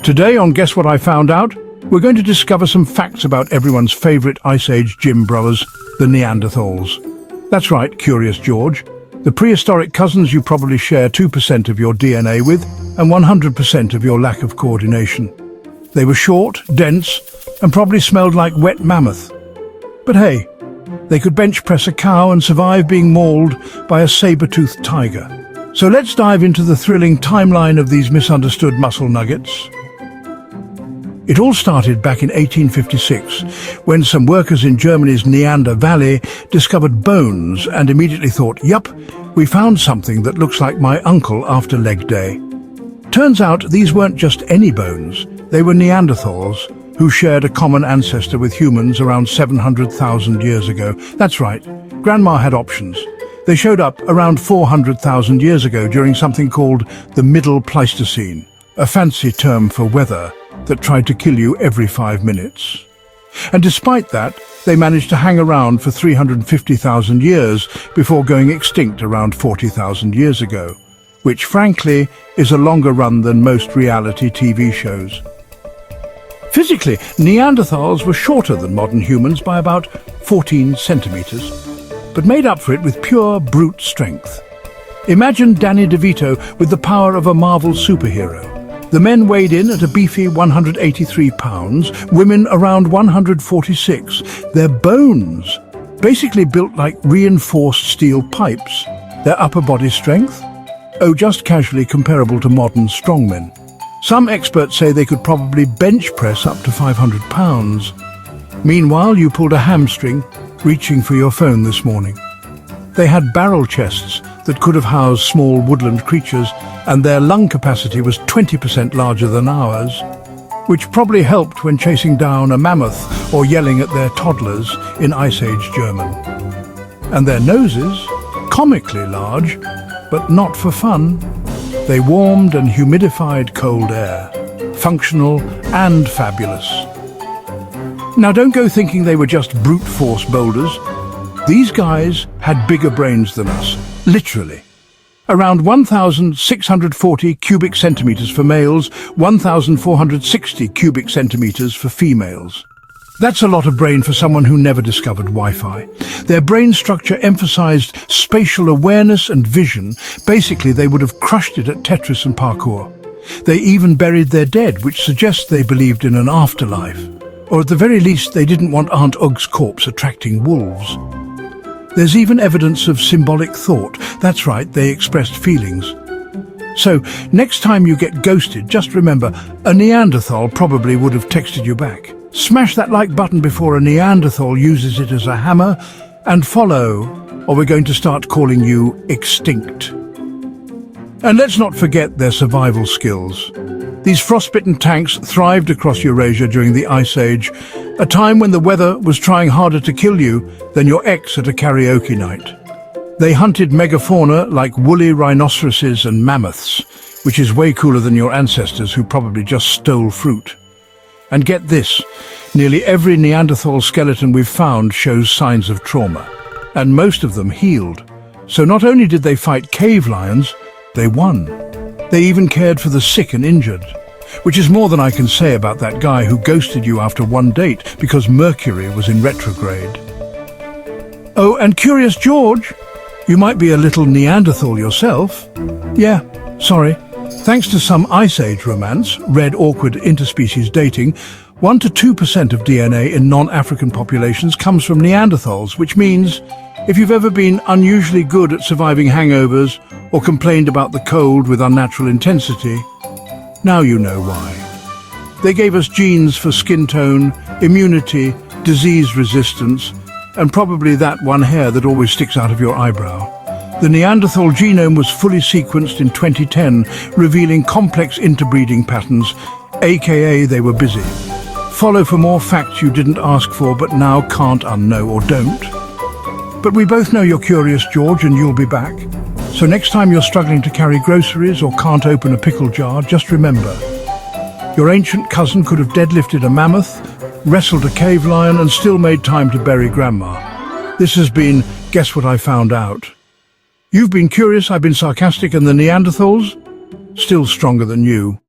Today on Guess What I Found Out, we're going to discover some facts about everyone's favourite Ice Age gym brothers, the Neanderthals. That's right, Curious George. The prehistoric cousins you probably share 2% of your DNA with and 100% of your lack of coordination. They were short, dense, and probably smelled like wet mammoth. But hey, they could bench press a cow and survive being mauled by a saber-toothed tiger. So let's dive into the thrilling timeline of these misunderstood muscle nuggets. It all started back in 1856, when some workers in Germany's Neander Valley discovered bones and immediately thought, yup, we found something that looks like my uncle after leg day. Turns out these weren't just any bones, they were Neanderthals, who shared a common ancestor with humans around 700,000 years ago. That's right, Grandma had options. They showed up around 400,000 years ago during something called the Middle Pleistocene, a fancy term for weather that tried to kill you every 5 minutes. And despite that, they managed to hang around for 350,000 years before going extinct around 40,000 years ago, which frankly is a longer run than most reality TV shows. Physically, Neanderthals were shorter than modern humans by about 14 centimeters, but made up for it with pure brute strength. Imagine Danny DeVito with the power of a Marvel superhero. The men weighed in at a beefy 183 pounds, women around 146. Their bones, basically built like reinforced steel pipes. Their upper body strength? Oh, just casually comparable to modern strongmen. Some experts say they could probably bench press up to 500 pounds. Meanwhile, you pulled a hamstring, reaching for your phone this morning. They had barrel chests that could have housed small woodland creatures, and their lung capacity was 20% larger than ours, which probably helped when chasing down a mammoth or yelling at their toddlers in Ice Age German. And their noses, comically large, but not for fun. They warmed and humidified cold air, functional and fabulous. Now don't go thinking they were just brute force boulders. These guys had bigger brains than us, literally. Around 1,640 cubic centimeters for males, 1,460 cubic centimeters for females. That's a lot of brain for someone who never discovered Wi-Fi. Their brain structure emphasized spatial awareness and vision. Basically, they would have crushed it at Tetris and parkour. They even buried their dead, which suggests they believed in an afterlife. Or at the very least, they didn't want Aunt Ug's corpse attracting wolves. There's even evidence of symbolic thought. That's right, they expressed feelings. So, next time you get ghosted, just remember, a Neanderthal probably would have texted you back. Smash that like button before a Neanderthal uses it as a hammer, and follow, or we're going to start calling you extinct. And let's not forget their survival skills. These frostbitten tanks thrived across Eurasia during the Ice Age, a time when the weather was trying harder to kill you than your ex at a karaoke night. They hunted megafauna like woolly rhinoceroses and mammoths, which is way cooler than your ancestors who probably just stole fruit. And get this, nearly every Neanderthal skeleton we've found shows signs of trauma, and most of them healed. So not only did they fight cave lions, they won. They even cared for the sick and injured, which is more than I can say about that guy who ghosted you after one date because Mercury was in retrograde. Oh, and Curious George, you might be a little Neanderthal yourself. Yeah, sorry. Thanks to some Ice Age romance, red awkward interspecies dating, 1 to 2% of DNA in non-African populations comes from Neanderthals, which means if you've ever been unusually good at surviving hangovers or complained about the cold with unnatural intensity, now you know why. They gave us genes for skin tone, immunity, disease resistance, and probably that one hair that always sticks out of your eyebrow. The Neanderthal genome was fully sequenced in 2010, revealing complex interbreeding patterns, aka they were busy. Follow for more facts you didn't ask for but now can't unknow or don't. But we both know you're curious, George, and you'll be back. So next time you're struggling to carry groceries or can't open a pickle jar, just remember, your ancient cousin could have deadlifted a mammoth, wrestled a cave lion, and still made time to bury Grandma. This has been Guess What I Found Out. You've been curious, I've been sarcastic, and the Neanderthals? Still stronger than you.